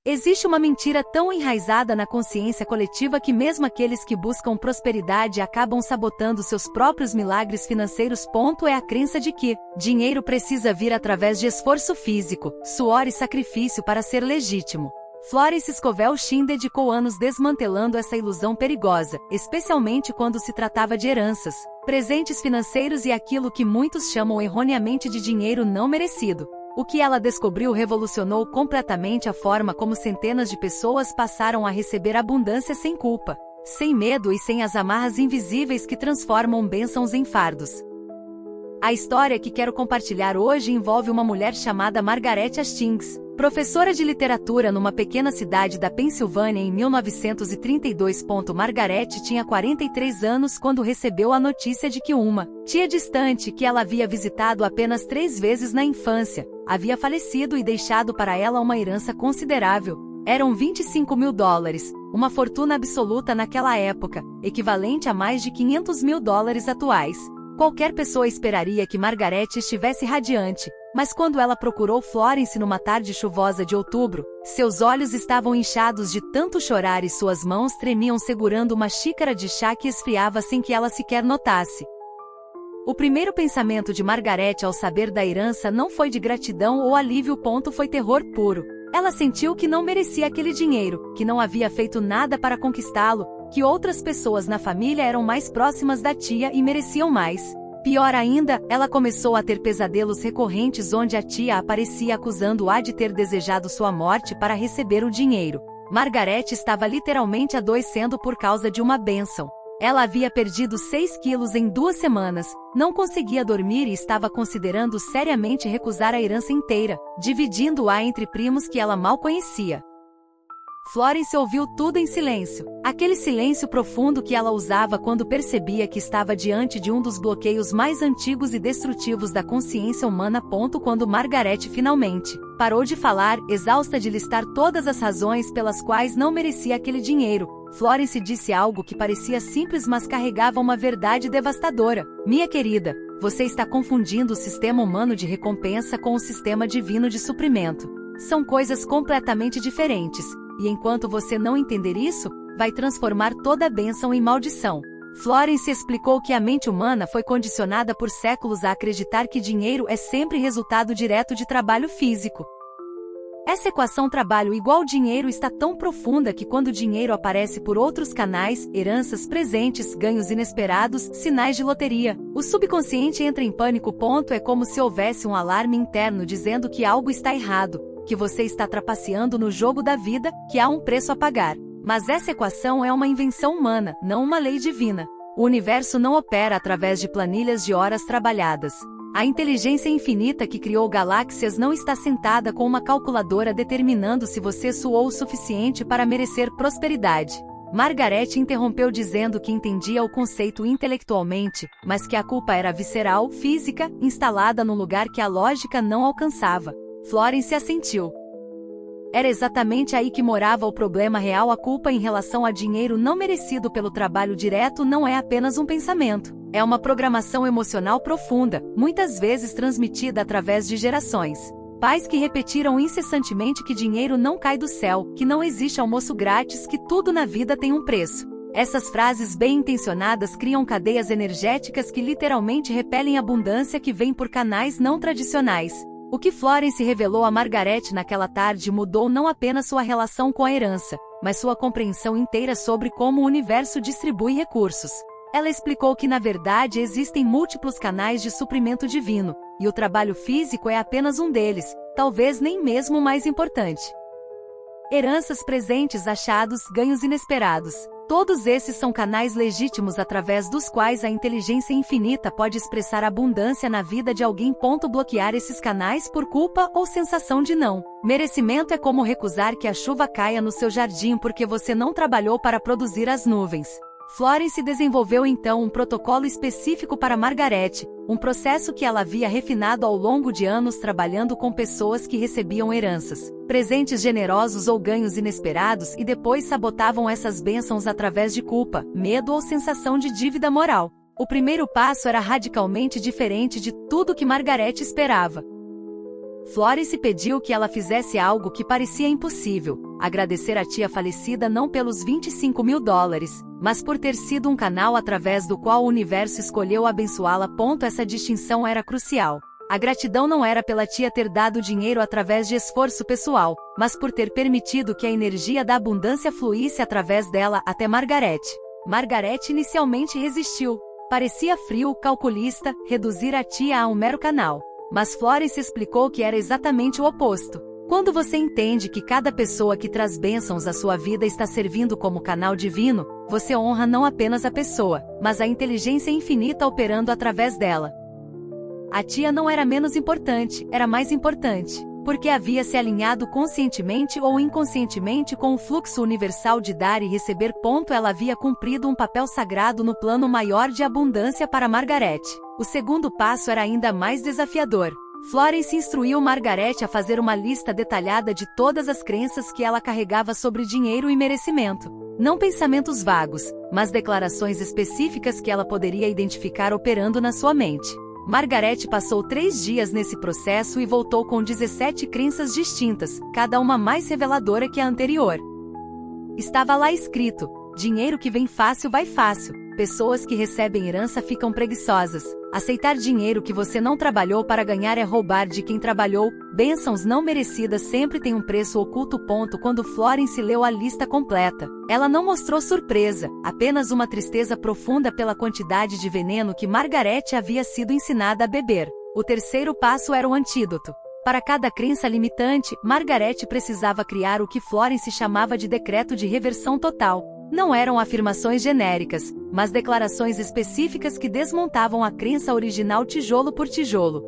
Existe uma mentira tão enraizada na consciência coletiva que mesmo aqueles que buscam prosperidade acabam sabotando seus próprios milagres financeiros. É a crença de que dinheiro precisa vir através de esforço físico, suor e sacrifício para ser legítimo. Florence Scovel Shinn dedicou anos desmantelando essa ilusão perigosa, especialmente quando se tratava de heranças, presentes financeiros e aquilo que muitos chamam erroneamente de dinheiro não merecido. O que ela descobriu revolucionou completamente a forma como centenas de pessoas passaram a receber abundância sem culpa, sem medo e sem as amarras invisíveis que transformam bênçãos em fardos. A história que quero compartilhar hoje envolve uma mulher chamada Margaret Hastings, professora de literatura numa pequena cidade da Pensilvânia em 1932. Margaret tinha 43 anos quando recebeu a notícia de que uma tia distante que ela havia visitado apenas 3 vezes na infância, havia falecido e deixado para ela uma herança considerável. Eram $25 mil, uma fortuna absoluta naquela época, equivalente a mais de $500 mil atuais. Qualquer pessoa esperaria que Margaret estivesse radiante, mas quando ela procurou Florence numa tarde chuvosa de outubro, seus olhos estavam inchados de tanto chorar e suas mãos tremiam segurando uma xícara de chá que esfriava sem que ela sequer notasse. O primeiro pensamento de Margaret ao saber da herança não foi de gratidão ou alívio. Foi terror puro. Ela sentiu que não merecia aquele dinheiro, que não havia feito nada para conquistá-lo, que outras pessoas na família eram mais próximas da tia e mereciam mais. Pior ainda, ela começou a ter pesadelos recorrentes onde a tia aparecia acusando-a de ter desejado sua morte para receber o dinheiro. Margaret estava literalmente adoecendo por causa de uma bênção. Ela havia perdido 6 quilos em 2 semanas, não conseguia dormir e estava considerando seriamente recusar a herança inteira, dividindo-a entre primos que ela mal conhecia. Florence ouviu tudo em silêncio. Aquele silêncio profundo que ela usava quando percebia que estava diante de um dos bloqueios mais antigos e destrutivos da consciência humana. Quando Margaret finalmente parou de falar, exausta de listar todas as razões pelas quais não merecia aquele dinheiro, Florence disse algo que parecia simples mas carregava uma verdade devastadora. Minha querida, você está confundindo o sistema humano de recompensa com o sistema divino de suprimento. São coisas completamente diferentes. E enquanto você não entender isso, vai transformar toda a bênção em maldição. Florence explicou que a mente humana foi condicionada por séculos a acreditar que dinheiro é sempre resultado direto de trabalho físico. Essa equação trabalho igual dinheiro está tão profunda que quando o dinheiro aparece por outros canais, heranças, presentes, ganhos inesperados, sinais de loteria, o subconsciente entra em pânico. É como se houvesse um alarme interno dizendo que algo está errado, que você está trapaceando no jogo da vida, que há um preço a pagar. Mas essa equação é uma invenção humana, não uma lei divina. O universo não opera através de planilhas de horas trabalhadas. A inteligência infinita que criou galáxias não está sentada com uma calculadora determinando se você suou o suficiente para merecer prosperidade. Margaret interrompeu dizendo que entendia o conceito intelectualmente, mas que a culpa era visceral, física, instalada num lugar que a lógica não alcançava. Florence assentiu. Era exatamente aí que morava o problema real. A culpa em relação a dinheiro não merecido pelo trabalho direto não é apenas um pensamento. É uma programação emocional profunda, muitas vezes transmitida através de gerações. Pais que repetiram incessantemente que dinheiro não cai do céu, que não existe almoço grátis, que tudo na vida tem um preço. Essas frases bem intencionadas criam cadeias energéticas que literalmente repelem a abundância que vem por canais não tradicionais. O que Florence revelou a Margaret naquela tarde mudou não apenas sua relação com a herança, mas sua compreensão inteira sobre como o universo distribui recursos. Ela explicou que na verdade existem múltiplos canais de suprimento divino, e o trabalho físico é apenas um deles, talvez nem mesmo o mais importante. Heranças, presentes, achados, ganhos inesperados. Todos esses são canais legítimos através dos quais a inteligência infinita pode expressar abundância na vida de alguém. Bloquear esses canais por culpa ou sensação de não merecimento é como recusar que a chuva caia no seu jardim porque você não trabalhou para produzir as nuvens. Florence desenvolveu então um protocolo específico para Margaret, um processo que ela havia refinado ao longo de anos trabalhando com pessoas que recebiam heranças, presentes generosos ou ganhos inesperados e depois sabotavam essas bênçãos através de culpa, medo ou sensação de dívida moral. O primeiro passo era radicalmente diferente de tudo que Margaret esperava. Florence pediu que ela fizesse algo que parecia impossível: agradecer a tia falecida não pelos 25 mil dólares, mas por ter sido um canal através do qual o universo escolheu abençoá-la. Essa distinção era crucial. A gratidão não era pela tia ter dado dinheiro através de esforço pessoal, mas por ter permitido que a energia da abundância fluísse através dela até Margaret. Margaret inicialmente resistiu. Parecia frio, calculista, reduzir a tia a um mero canal. Mas Florence explicou que era exatamente o oposto. Quando você entende que cada pessoa que traz bênçãos à sua vida está servindo como canal divino, você honra não apenas a pessoa, mas a inteligência infinita operando através dela. A tia não era menos importante, era mais importante, porque havia se alinhado conscientemente ou inconscientemente com o fluxo universal de dar e receber. Ela havia cumprido um papel sagrado no plano maior de abundância para Margaret. O segundo passo era ainda mais desafiador. Florence instruiu Margaret a fazer uma lista detalhada de todas as crenças que ela carregava sobre dinheiro e merecimento. Não pensamentos vagos, mas declarações específicas que ela poderia identificar operando na sua mente. Margaret passou 3 dias nesse processo e voltou com 17 crenças distintas, cada uma mais reveladora que a anterior. Estava lá escrito: dinheiro que vem fácil vai fácil. Pessoas que recebem herança ficam preguiçosas. Aceitar dinheiro que você não trabalhou para ganhar é roubar de quem trabalhou. Bênçãos não merecidas sempre têm um preço oculto. Quando Florence leu a lista completa, ela não mostrou surpresa, apenas uma tristeza profunda pela quantidade de veneno que Margaret havia sido ensinada a beber. O terceiro passo era o antídoto. Para cada crença limitante, Margaret precisava criar o que Florence chamava de decreto de reversão total. Não eram afirmações genéricas, mas declarações específicas que desmontavam a crença original tijolo por tijolo.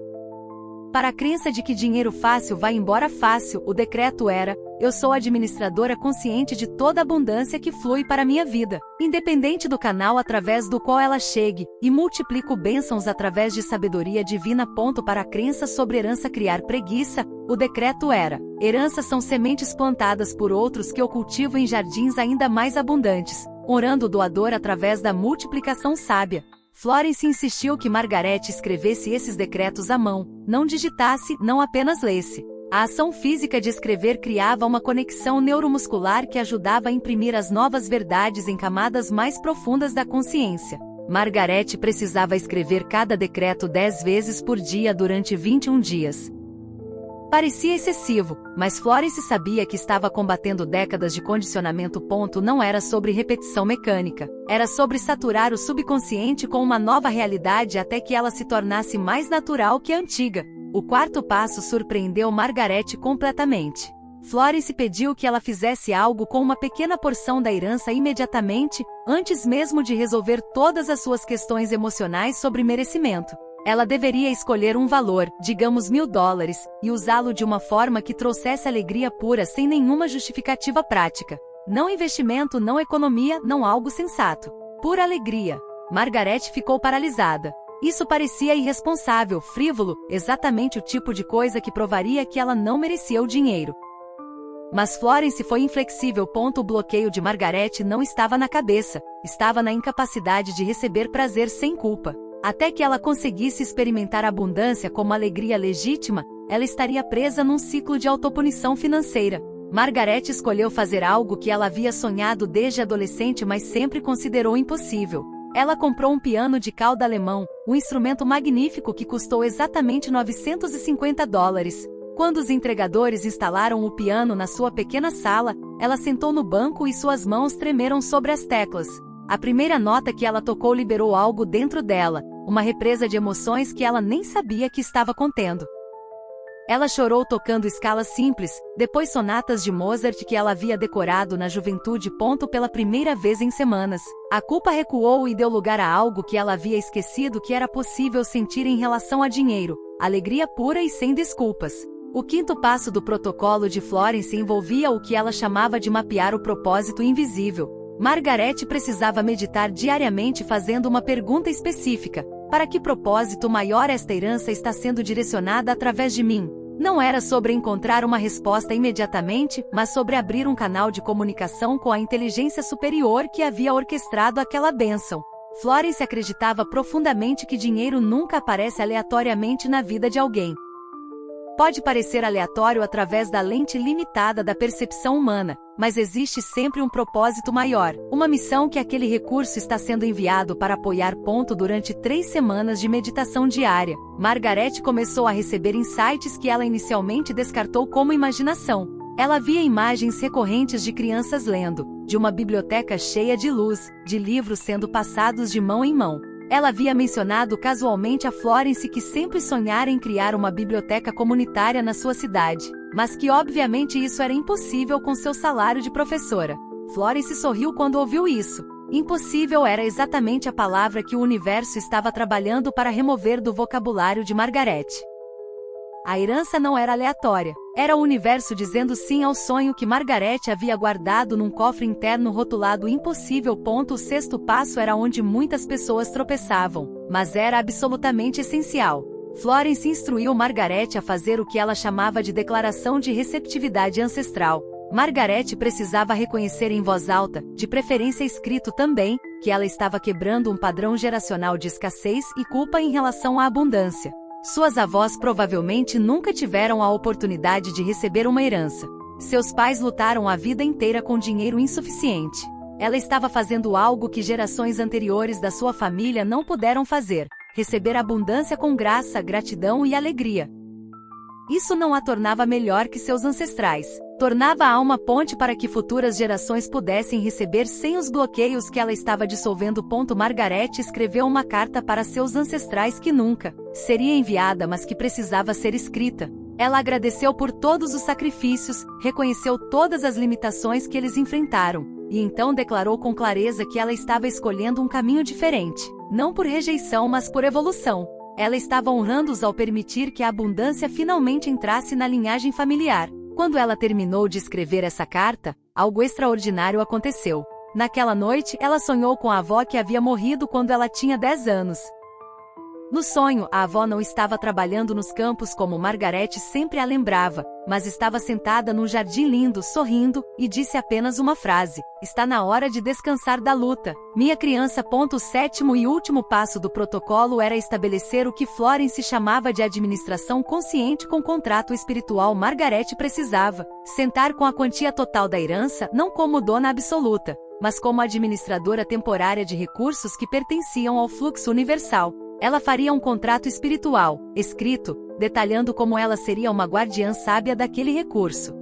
Para a crença de que dinheiro fácil vai embora fácil, o decreto era: eu sou administradora consciente de toda a abundância que flui para minha vida, independente do canal através do qual ela chegue, e multiplico bênçãos através de sabedoria divina. Para a crença sobre herança criar preguiça, o decreto era: heranças são sementes plantadas por outros que eu cultivo em jardins ainda mais abundantes, honrando o doador através da multiplicação sábia. Florence insistiu que Margaret escrevesse esses decretos à mão, não digitasse, não apenas lesse. A ação física de escrever criava uma conexão neuromuscular que ajudava a imprimir as novas verdades em camadas mais profundas da consciência. Margaret precisava escrever cada decreto 10 vezes por dia durante 21 dias. Parecia excessivo, mas Florence sabia que estava combatendo décadas de condicionamento. Não era sobre repetição mecânica, era sobre saturar o subconsciente com uma nova realidade até que ela se tornasse mais natural que a antiga. O quarto passo surpreendeu Margaret completamente. Florence pediu que ela fizesse algo com uma pequena porção da herança imediatamente, antes mesmo de resolver todas as suas questões emocionais sobre merecimento. Ela deveria escolher um valor, digamos $1000, e usá-lo de uma forma que trouxesse alegria pura sem nenhuma justificativa prática. Não investimento, não economia, não algo sensato. Pura alegria. Margaret ficou paralisada. Isso parecia irresponsável, frívolo, exatamente o tipo de coisa que provaria que ela não merecia o dinheiro. Mas Florence foi inflexível. O bloqueio de Margaret não estava na cabeça, estava na incapacidade de receber prazer sem culpa. Até que ela conseguisse experimentar a abundância como alegria legítima, ela estaria presa num ciclo de autopunição financeira. Margaret escolheu fazer algo que ela havia sonhado desde adolescente, mas sempre considerou impossível. Ela comprou um piano de cauda alemão, um instrumento magnífico que custou exatamente $950. Quando os entregadores instalaram o piano na sua pequena sala, ela sentou no banco e suas mãos tremeram sobre as teclas. A primeira nota que ela tocou liberou algo dentro dela, uma represa de emoções que ela nem sabia que estava contendo. Ela chorou tocando escalas simples, depois sonatas de Mozart que ela havia decorado na juventude. Pela primeira vez em semanas, a culpa recuou e deu lugar a algo que ela havia esquecido que era possível sentir em relação a dinheiro: alegria pura e sem desculpas. O quinto passo do protocolo de Florence envolvia o que ela chamava de mapear o propósito invisível. Margaret precisava meditar diariamente fazendo uma pergunta específica: para que propósito maior esta herança está sendo direcionada através de mim? Não era sobre encontrar uma resposta imediatamente, mas sobre abrir um canal de comunicação com a inteligência superior que havia orquestrado aquela bênção. Florence acreditava profundamente que dinheiro nunca aparece aleatoriamente na vida de alguém. Pode parecer aleatório através da lente limitada da percepção humana, mas existe sempre um propósito maior, uma missão que aquele recurso está sendo enviado para apoiar. Durante 3 semanas de meditação diária, Margaret começou a receber insights que ela inicialmente descartou como imaginação. Ela via imagens recorrentes de crianças lendo, de uma biblioteca cheia de luz, de livros sendo passados de mão em mão. Ela havia mencionado casualmente a Florence que sempre sonhara em criar uma biblioteca comunitária na sua cidade, mas que obviamente isso era impossível com seu salário de professora. Florence sorriu quando ouviu isso. Impossível era exatamente a palavra que o universo estava trabalhando para remover do vocabulário de Margaret. A herança não era aleatória. Era o universo dizendo sim ao sonho que Margaret havia guardado num cofre interno rotulado impossível. O 6º passo era onde muitas pessoas tropeçavam, mas era absolutamente essencial. Florence instruiu Margaret a fazer o que ela chamava de declaração de receptividade ancestral. Margaret precisava reconhecer em voz alta, de preferência escrito também, que ela estava quebrando um padrão geracional de escassez e culpa em relação à abundância. Suas avós provavelmente nunca tiveram a oportunidade de receber uma herança. Seus pais lutaram a vida inteira com dinheiro insuficiente. Ela estava fazendo algo que gerações anteriores da sua família não puderam fazer: receber abundância com graça, gratidão e alegria. Isso não a tornava melhor que seus ancestrais. Tornava-a uma ponte para que futuras gerações pudessem receber sem os bloqueios que ela estava dissolvendo. Margaret escreveu uma carta para seus ancestrais que nunca seria enviada, mas que precisava ser escrita. Ela agradeceu por todos os sacrifícios, reconheceu todas as limitações que eles enfrentaram, e então declarou com clareza que ela estava escolhendo um caminho diferente, não por rejeição mas por evolução. Ela estava honrando-os ao permitir que a abundância finalmente entrasse na linhagem familiar. Quando ela terminou de escrever essa carta, algo extraordinário aconteceu. Naquela noite, ela sonhou com a avó que havia morrido quando ela tinha 10 anos. No sonho, a avó não estava trabalhando nos campos como Margaret sempre a lembrava, mas estava sentada num jardim lindo, sorrindo, e disse apenas uma frase: "Está na hora de descansar da luta, minha criança." O 7º e último passo do protocolo era estabelecer o que Florence chamava de administração consciente com contrato espiritual. Margaret precisava sentar com a quantia total da herança, não como dona absoluta, mas como administradora temporária de recursos que pertenciam ao fluxo universal. Ela faria um contrato espiritual, escrito, detalhando como ela seria uma guardiã sábia daquele recurso.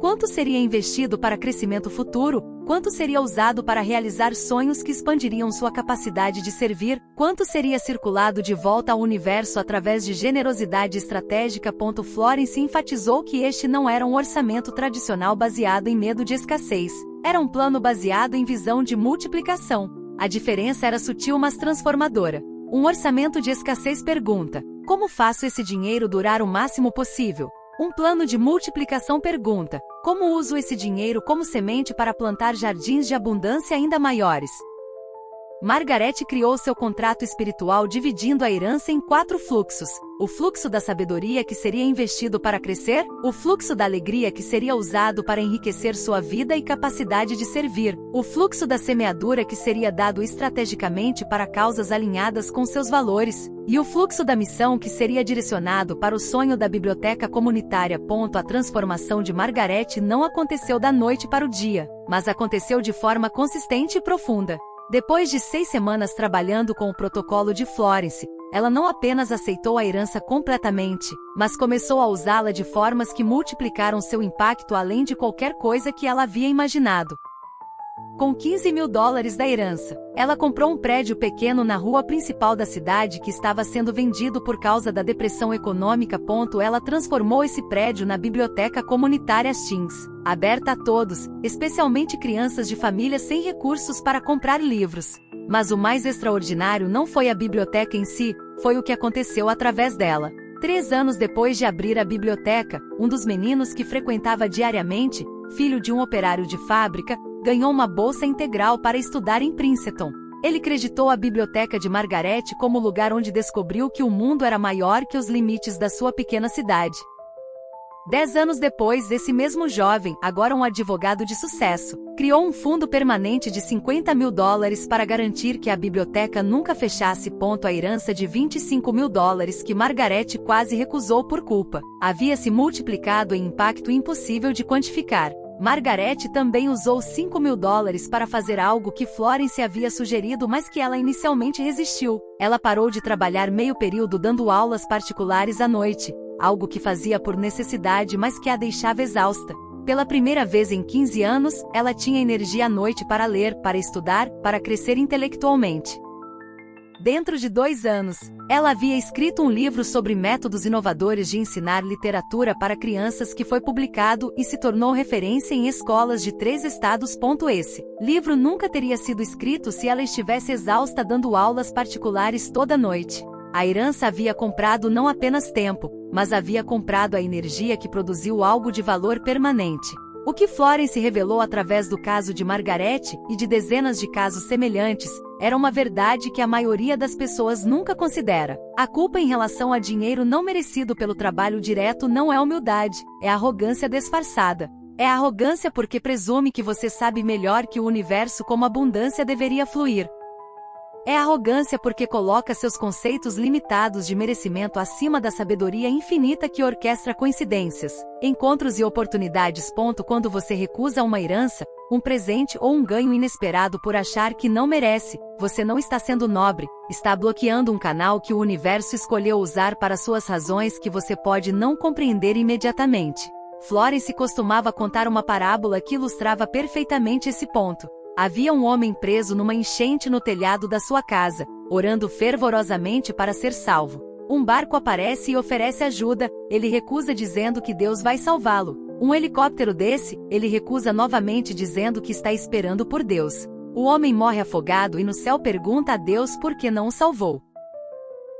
Quanto seria investido para crescimento futuro? Quanto seria usado para realizar sonhos que expandiriam sua capacidade de servir? Quanto seria circulado de volta ao universo através de generosidade estratégica? Florence enfatizou que este não era um orçamento tradicional baseado em medo de escassez. Era um plano baseado em visão de multiplicação. A diferença era sutil mas transformadora. Um orçamento de escassez pergunta: como faço esse dinheiro durar o máximo possível? Um plano de multiplicação pergunta: como uso esse dinheiro como semente para plantar jardins de abundância ainda maiores? Margaret criou seu contrato espiritual dividindo a herança em 4 fluxos: o fluxo da sabedoria que seria investido para crescer, o fluxo da alegria que seria usado para enriquecer sua vida e capacidade de servir, o fluxo da semeadura que seria dado estrategicamente para causas alinhadas com seus valores, e o fluxo da missão que seria direcionado para o sonho da biblioteca comunitária. A transformação de Margaret não aconteceu da noite para o dia, mas aconteceu de forma consistente e profunda. Depois de 6 semanas trabalhando com o protocolo de Florence, ela não apenas aceitou a herança completamente, mas começou a usá-la de formas que multiplicaram seu impacto além de qualquer coisa que ela havia imaginado. Com $15.000 da herança, ela comprou um prédio pequeno na rua principal da cidade que estava sendo vendido por causa da depressão econômica. Ela transformou esse prédio na biblioteca comunitária Stings, aberta a todos, especialmente crianças de famílias sem recursos para comprar livros. Mas o mais extraordinário não foi a biblioteca em si, foi o que aconteceu através dela. 3 anos depois de abrir a biblioteca, um dos meninos que frequentava diariamente, filho de um operário de fábrica, ganhou uma bolsa integral para estudar em Princeton. Ele creditou a biblioteca de Margaret como o lugar onde descobriu que o mundo era maior que os limites da sua pequena cidade. 10 anos depois, esse mesmo jovem, agora um advogado de sucesso, criou um fundo permanente de $50 mil para garantir que a biblioteca nunca fechasse. A herança de $25 mil que Margaret quase recusou por culpa, havia se multiplicado em impacto impossível de quantificar. Margaret também usou $5 mil para fazer algo que Florence havia sugerido, mas que ela inicialmente resistiu. Ela parou de trabalhar meio período dando aulas particulares à noite, algo que fazia por necessidade, mas que a deixava exausta. Pela primeira vez em 15 anos, ela tinha energia à noite para ler, para estudar, para crescer intelectualmente. Dentro de 2 anos, ela havia escrito um livro sobre métodos inovadores de ensinar literatura para crianças que foi publicado e se tornou referência em escolas de 3 estados. Esse livro nunca teria sido escrito se ela estivesse exausta dando aulas particulares toda noite. A herança havia comprado não apenas tempo, mas havia comprado a energia que produziu algo de valor permanente. O que Florence revelou através do caso de Margaret e de dezenas de casos semelhantes era uma verdade que a maioria das pessoas nunca considera. A culpa em relação a dinheiro não merecido pelo trabalho direto não é humildade, é arrogância disfarçada. É arrogância porque presume que você sabe melhor que o universo como a abundância deveria fluir. É arrogância porque coloca seus conceitos limitados de merecimento acima da sabedoria infinita que orquestra coincidências, encontros e oportunidades. Quando você recusa uma herança, um presente ou um ganho inesperado por achar que não merece, você não está sendo nobre, está bloqueando um canal que o universo escolheu usar para suas razões que você pode não compreender imediatamente. Florence costumava contar uma parábola que ilustrava perfeitamente esse ponto. Havia um homem preso numa enchente no telhado da sua casa, orando fervorosamente para ser salvo. Um barco aparece e oferece ajuda, ele recusa dizendo que Deus vai salvá-lo. Um helicóptero desce, ele recusa novamente dizendo que está esperando por Deus. O homem morre afogado e no céu pergunta a Deus por que não o salvou.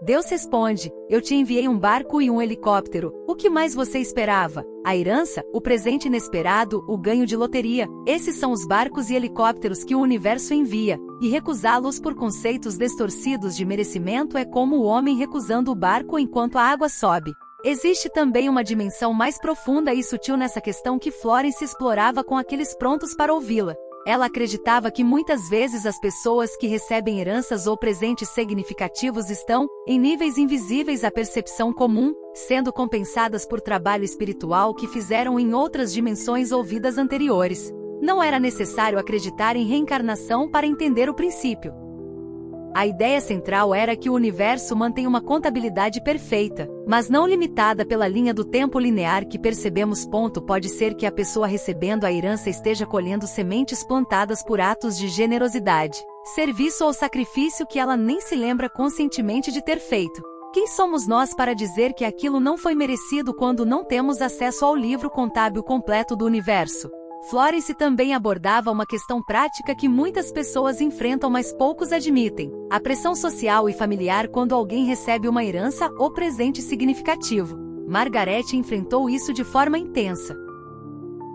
Deus responde: eu te enviei um barco e um helicóptero, o que mais você esperava? A herança, o presente inesperado, o ganho de loteria, esses são os barcos e helicópteros que o universo envia, e recusá-los por conceitos distorcidos de merecimento é como o homem recusando o barco enquanto a água sobe. Existe também uma dimensão mais profunda e sutil nessa questão que Florence explorava com aqueles prontos para ouvi-la. Ela acreditava que muitas vezes as pessoas que recebem heranças ou presentes significativos estão, em níveis invisíveis à percepção comum, sendo compensadas por trabalho espiritual que fizeram em outras dimensões ou vidas anteriores. Não era necessário acreditar em reencarnação para entender o princípio. A ideia central era que o universo mantém uma contabilidade perfeita, mas não limitada pela linha do tempo linear que percebemos. Pode ser que a pessoa recebendo a herança esteja colhendo sementes plantadas por atos de generosidade, serviço ou sacrifício que ela nem se lembra conscientemente de ter feito. Quem somos nós para dizer que aquilo não foi merecido quando não temos acesso ao livro contábil completo do universo? Florence também abordava uma questão prática que muitas pessoas enfrentam, mas poucos admitem: a pressão social e familiar quando alguém recebe uma herança ou presente significativo. Margaret enfrentou isso de forma intensa.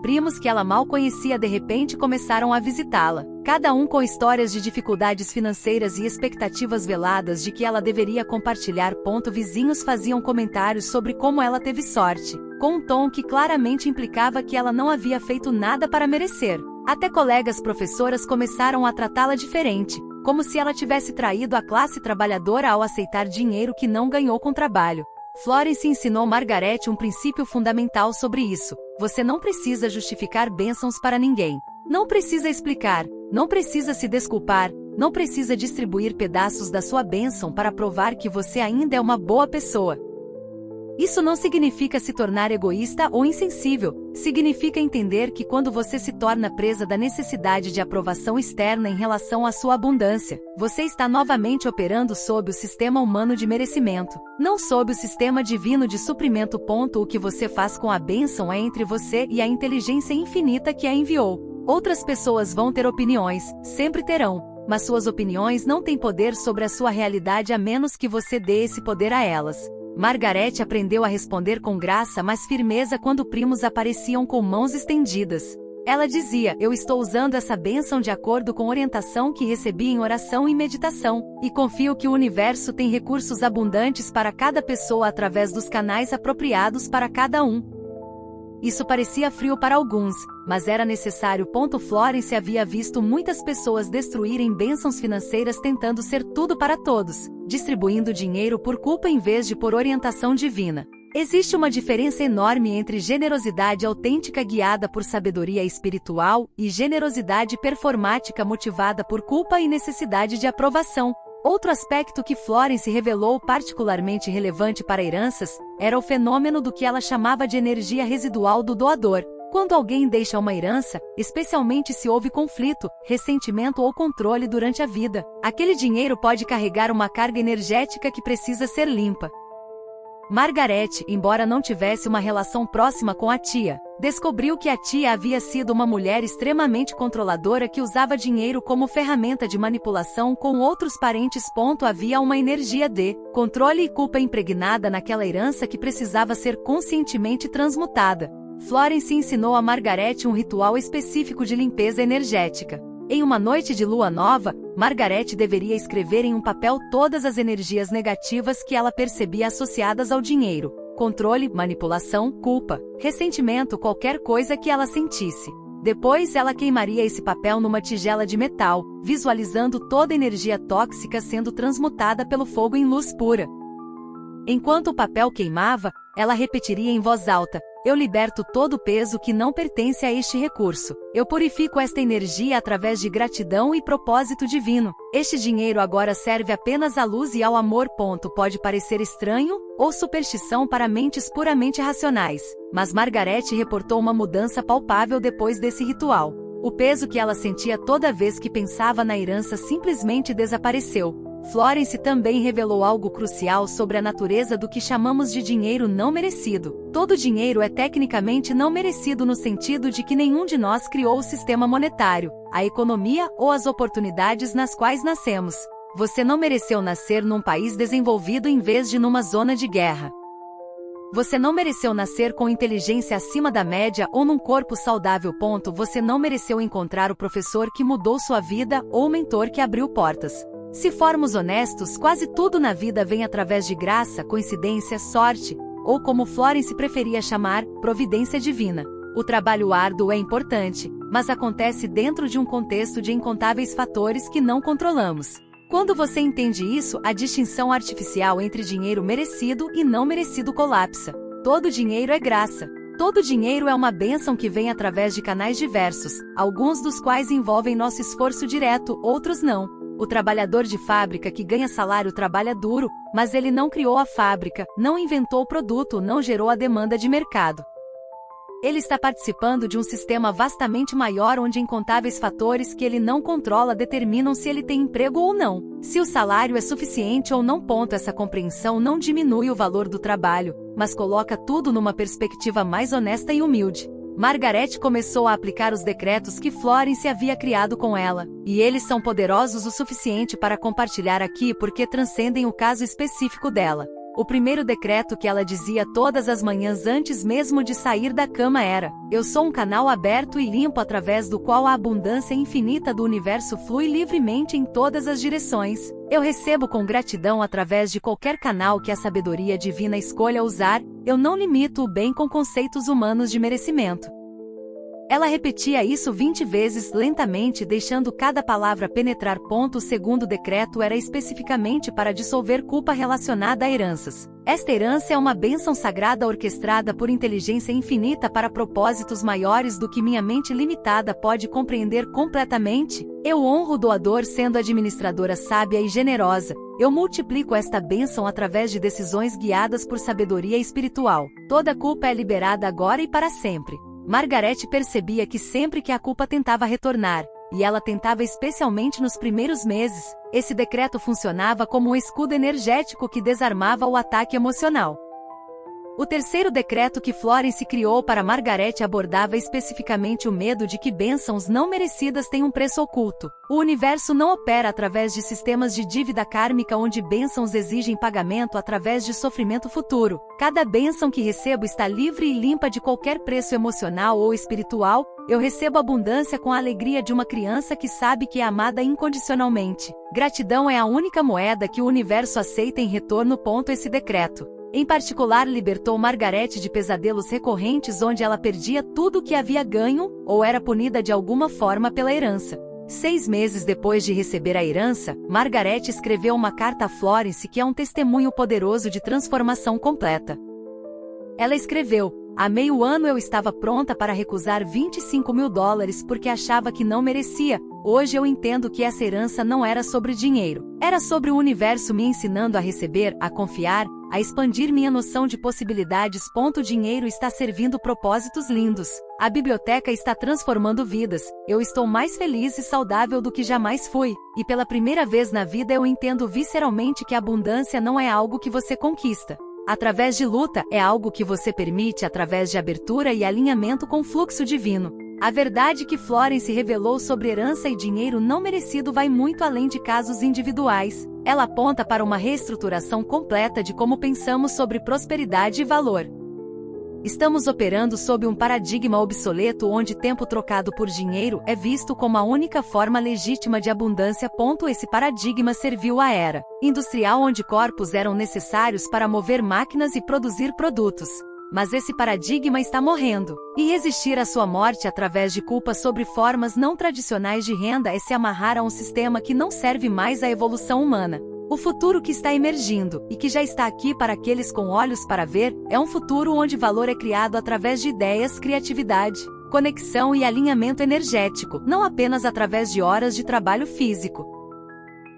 Primos que ela mal conhecia de repente começaram a visitá-la, cada um com histórias de dificuldades financeiras e expectativas veladas de que ela deveria compartilhar. Vizinhos faziam comentários sobre como ela teve sorte, com um tom que claramente implicava que ela não havia feito nada para merecer. Até colegas professoras começaram a tratá-la diferente, como se ela tivesse traído a classe trabalhadora ao aceitar dinheiro que não ganhou com trabalho. Florence ensinou Margaret um princípio fundamental sobre isso: você não precisa justificar bênçãos para ninguém. Não precisa explicar, não precisa se desculpar, não precisa distribuir pedaços da sua bênção para provar que você ainda é uma boa pessoa. Isso não significa se tornar egoísta ou insensível, significa entender que quando você se torna presa da necessidade de aprovação externa em relação à sua abundância, você está novamente operando sob o sistema humano de merecimento, não sob o sistema divino de suprimento. O que você faz com a bênção é entre você e a inteligência infinita que a enviou. Outras pessoas vão ter opiniões, sempre terão, mas suas opiniões não têm poder sobre a sua realidade a menos que você dê esse poder a elas. Margaret aprendeu a responder com graça mas firmeza quando primos apareciam com mãos estendidas. Ela dizia: eu estou usando essa bênção de acordo com orientação que recebi em oração e meditação, e confio que o universo tem recursos abundantes para cada pessoa através dos canais apropriados para cada um. Isso parecia frio para alguns, mas era necessário. Florence havia visto muitas pessoas destruírem bênçãos financeiras tentando ser tudo para todos, distribuindo dinheiro por culpa em vez de por orientação divina. Existe uma diferença enorme entre generosidade autêntica guiada por sabedoria espiritual e generosidade performática motivada por culpa e necessidade de aprovação. Outro aspecto que Florence revelou particularmente relevante para heranças era o fenômeno do que ela chamava de energia residual do doador. Quando alguém deixa uma herança, especialmente se houve conflito, ressentimento ou controle durante a vida, aquele dinheiro pode carregar uma carga energética que precisa ser limpa. Margaret, embora não tivesse uma relação próxima com a tia, descobriu que a tia havia sido uma mulher extremamente controladora que usava dinheiro como ferramenta de manipulação com outros parentes. Havia uma energia de controle e culpa impregnada naquela herança que precisava ser conscientemente transmutada. Florence ensinou a Margaret um ritual específico de limpeza energética. Em uma noite de lua nova, Margaret deveria escrever em um papel todas as energias negativas que ela percebia associadas ao dinheiro: controle, manipulação, culpa, ressentimento, qualquer coisa que ela sentisse. Depois ela queimaria esse papel numa tigela de metal, visualizando toda a energia tóxica sendo transmutada pelo fogo em luz pura. Enquanto o papel queimava, ela repetiria em voz alta: eu liberto todo o peso que não pertence a este recurso. Eu purifico esta energia através de gratidão e propósito divino. Este dinheiro agora serve apenas à luz e ao amor. Pode parecer estranho ou superstição para mentes puramente racionais, mas Margaret reportou uma mudança palpável depois desse ritual. O peso que ela sentia toda vez que pensava na herança simplesmente desapareceu. Florence também revelou algo crucial sobre a natureza do que chamamos de dinheiro não merecido. Todo dinheiro é tecnicamente não merecido no sentido de que nenhum de nós criou o sistema monetário, a economia ou as oportunidades nas quais nascemos. Você não mereceu nascer num país desenvolvido em vez de numa zona de guerra. Você não mereceu nascer com inteligência acima da média ou num corpo saudável. Você não mereceu encontrar o professor que mudou sua vida ou o mentor que abriu portas. Se formos honestos, quase tudo na vida vem através de graça, coincidência, sorte, ou como Florence preferia chamar, providência divina. O trabalho árduo é importante, mas acontece dentro de um contexto de incontáveis fatores que não controlamos. Quando você entende isso, a distinção artificial entre dinheiro merecido e não merecido colapsa. Todo dinheiro é graça. Todo dinheiro é uma bênção que vem através de canais diversos, alguns dos quais envolvem nosso esforço direto, outros não. O trabalhador de fábrica que ganha salário trabalha duro, mas ele não criou a fábrica, não inventou o produto, não gerou a demanda de mercado. Ele está participando de um sistema vastamente maior onde incontáveis fatores que ele não controla determinam se ele tem emprego ou não, se o salário é suficiente ou não. Essa compreensão não diminui o valor do trabalho, mas coloca tudo numa perspectiva mais honesta e humilde. Margaret começou a aplicar os decretos que Florence havia criado com ela, e eles são poderosos o suficiente para compartilhar aqui porque transcendem o caso específico dela. O primeiro decreto que ela dizia todas as manhãs antes mesmo de sair da cama era: eu sou um canal aberto e limpo através do qual a abundância infinita do universo flui livremente em todas as direções. Eu recebo com gratidão através de qualquer canal que a sabedoria divina escolha usar. Eu não limito o bem com conceitos humanos de merecimento. Ela repetia isso 20 vezes lentamente, deixando cada palavra penetrar. O segundo decreto era especificamente para dissolver culpa relacionada a heranças. Esta herança é uma bênção sagrada orquestrada por inteligência infinita para propósitos maiores do que minha mente limitada pode compreender completamente. Eu honro o doador sendo administradora sábia e generosa. Eu multiplico esta bênção através de decisões guiadas por sabedoria espiritual. Toda culpa é liberada agora e para sempre. Margaret percebia que sempre que a culpa tentava retornar, e ela tentava especialmente nos primeiros meses, esse decreto funcionava como um escudo energético que desarmava o ataque emocional. O terceiro decreto que Florence criou para Margaret abordava especificamente o medo de que bênçãos não merecidas têm um preço oculto. O universo não opera através de sistemas de dívida kármica onde bênçãos exigem pagamento através de sofrimento futuro. Cada bênção que recebo está livre e limpa de qualquer preço emocional ou espiritual. Eu recebo abundância com a alegria de uma criança que sabe que é amada incondicionalmente. Gratidão é a única moeda que o universo aceita em retorno. Esse decreto Em particular, libertou Margaret de pesadelos recorrentes onde ela perdia tudo o que havia ganho, ou era punida de alguma forma pela herança. 6 meses depois de receber a herança, Margaret escreveu uma carta a Florence que é um testemunho poderoso de transformação completa. Ela escreveu: há meio ano eu estava pronta para recusar $25.000 porque achava que não merecia. Hoje eu entendo que essa herança não era sobre dinheiro. Era sobre o universo me ensinando a receber, a confiar, a expandir minha noção de possibilidades. O dinheiro está servindo propósitos lindos. A biblioteca está transformando vidas. Eu estou mais feliz e saudável do que jamais fui. E pela primeira vez na vida eu entendo visceralmente que a abundância não é algo que você conquista através de luta, é algo que você permite através de abertura e alinhamento com o fluxo divino. A verdade que Florence revelou sobre herança e dinheiro não merecido vai muito além de casos individuais. Ela aponta para uma reestruturação completa de como pensamos sobre prosperidade e valor. Estamos operando sob um paradigma obsoleto onde tempo trocado por dinheiro é visto como a única forma legítima de abundância. Esse paradigma serviu à era industrial onde corpos eram necessários para mover máquinas e produzir produtos. Mas esse paradigma está morrendo, e resistir à sua morte através de culpa sobre formas não tradicionais de renda é se amarrar a um sistema que não serve mais à evolução humana. O futuro que está emergindo, e que já está aqui para aqueles com olhos para ver, é um futuro onde valor é criado através de ideias, criatividade, conexão e alinhamento energético, não apenas através de horas de trabalho físico.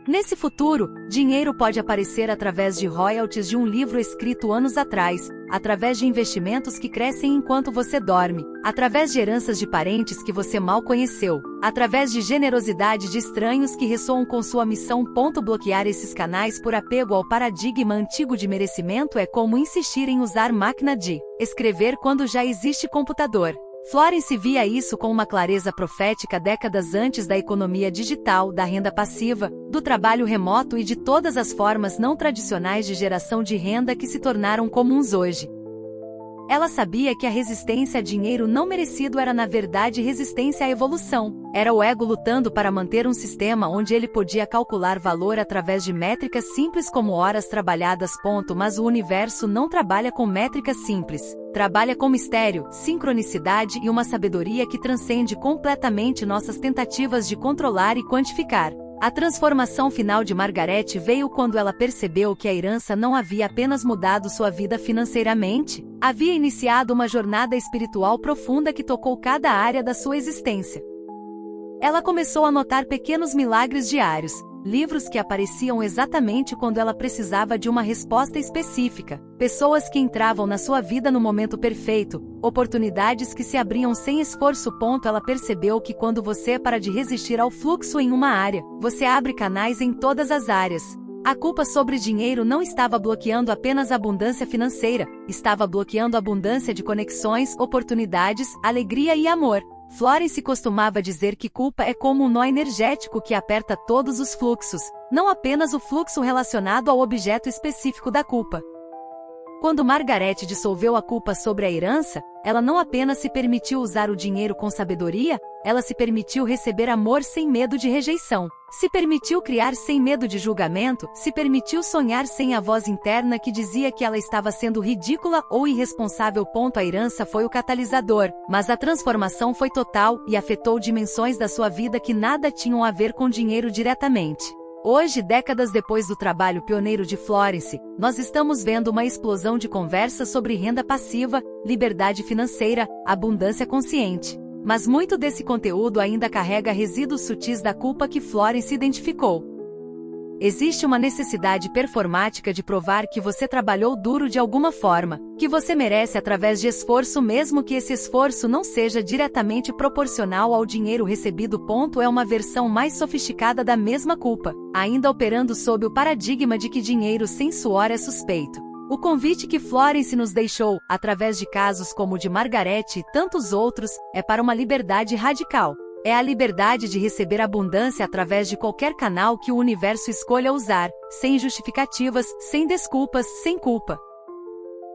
Nesse futuro, dinheiro pode aparecer através de royalties de um livro escrito anos atrás, através de investimentos que crescem enquanto você dorme, através de heranças de parentes que você mal conheceu, através de generosidade de estranhos que ressoam com sua missão. Bloquear esses canais por apego ao paradigma antigo de merecimento é como insistir em usar máquina de escrever quando já existe computador. Florence via isso com uma clareza profética décadas antes da economia digital, da renda passiva, do trabalho remoto e de todas as formas não tradicionais de geração de renda que se tornaram comuns hoje. Ela sabia que a resistência a dinheiro não merecido era na verdade resistência à evolução. Era o ego lutando para manter um sistema onde ele podia calcular valor através de métricas simples como horas trabalhadas. Mas o universo não trabalha com métricas simples. Trabalha com mistério, sincronicidade e uma sabedoria que transcende completamente nossas tentativas de controlar e quantificar. A transformação final de Margaret veio quando ela percebeu que a herança não havia apenas mudado sua vida financeiramente, havia iniciado uma jornada espiritual profunda que tocou cada área da sua existência. Ela começou a notar pequenos milagres diários, livros que apareciam exatamente quando ela precisava de uma resposta específica, pessoas que entravam na sua vida no momento perfeito, oportunidades que se abriam sem esforço. Ela percebeu que quando você para de resistir ao fluxo em uma área, você abre canais em todas as áreas. A culpa sobre dinheiro não estava bloqueando apenas a abundância financeira, estava bloqueando a abundância de conexões, oportunidades, alegria e amor. Florence costumava dizer que culpa é como um nó energético que aperta todos os fluxos, não apenas o fluxo relacionado ao objeto específico da culpa. Quando Margaret dissolveu a culpa sobre a herança, ela não apenas se permitiu usar o dinheiro com sabedoria, ela se permitiu receber amor sem medo de rejeição, se permitiu criar sem medo de julgamento, se permitiu sonhar sem a voz interna que dizia que ela estava sendo ridícula ou irresponsável. A herança foi o catalisador, mas a transformação foi total e afetou dimensões da sua vida que nada tinham a ver com dinheiro diretamente. Hoje, décadas depois do trabalho pioneiro de Florence, nós estamos vendo uma explosão de conversas sobre renda passiva, liberdade financeira, abundância consciente. Mas muito desse conteúdo ainda carrega resíduos sutis da culpa que Florence identificou. Existe uma necessidade performática de provar que você trabalhou duro de alguma forma, que você merece através de esforço mesmo que esse esforço não seja diretamente proporcional ao dinheiro recebido. É uma versão mais sofisticada da mesma culpa, ainda operando sob o paradigma de que dinheiro sem suor é suspeito. O convite que Florence nos deixou, através de casos como o de Margaret e tantos outros, é para uma liberdade radical. É a liberdade de receber abundância através de qualquer canal que o universo escolha usar, sem justificativas, sem desculpas, sem culpa.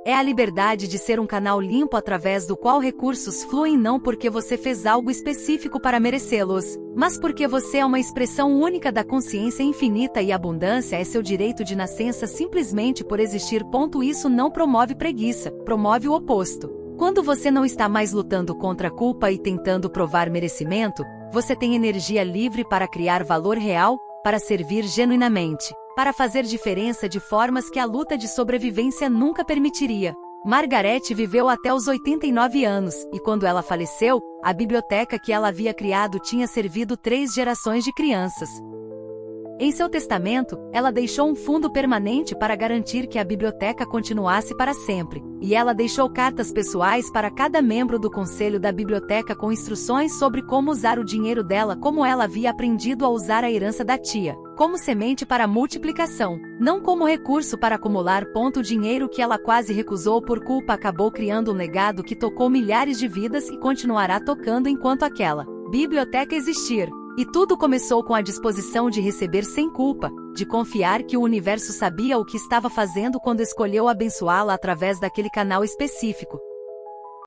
É a liberdade de ser um canal limpo através do qual recursos fluem não porque você fez algo específico para merecê-los, mas porque você é uma expressão única da consciência infinita e abundância é seu direito de nascença simplesmente por existir. Isso não promove preguiça, promove o oposto. Quando você não está mais lutando contra a culpa e tentando provar merecimento, você tem energia livre para criar valor real, para servir genuinamente, para fazer diferença de formas que a luta de sobrevivência nunca permitiria. Margaret viveu até os 89 anos, e quando ela faleceu, a biblioteca que ela havia criado tinha servido 3 gerações de crianças. Em seu testamento, ela deixou um fundo permanente para garantir que a biblioteca continuasse para sempre, e ela deixou cartas pessoais para cada membro do conselho da biblioteca com instruções sobre como usar o dinheiro dela como ela havia aprendido a usar a herança da tia, como semente para multiplicação, não como recurso para acumular. O dinheiro que ela quase recusou por culpa acabou criando um legado que tocou milhares de vidas e continuará tocando enquanto aquela biblioteca existir. E tudo começou com a disposição de receber sem culpa, de confiar que o universo sabia o que estava fazendo quando escolheu abençoá-la através daquele canal específico,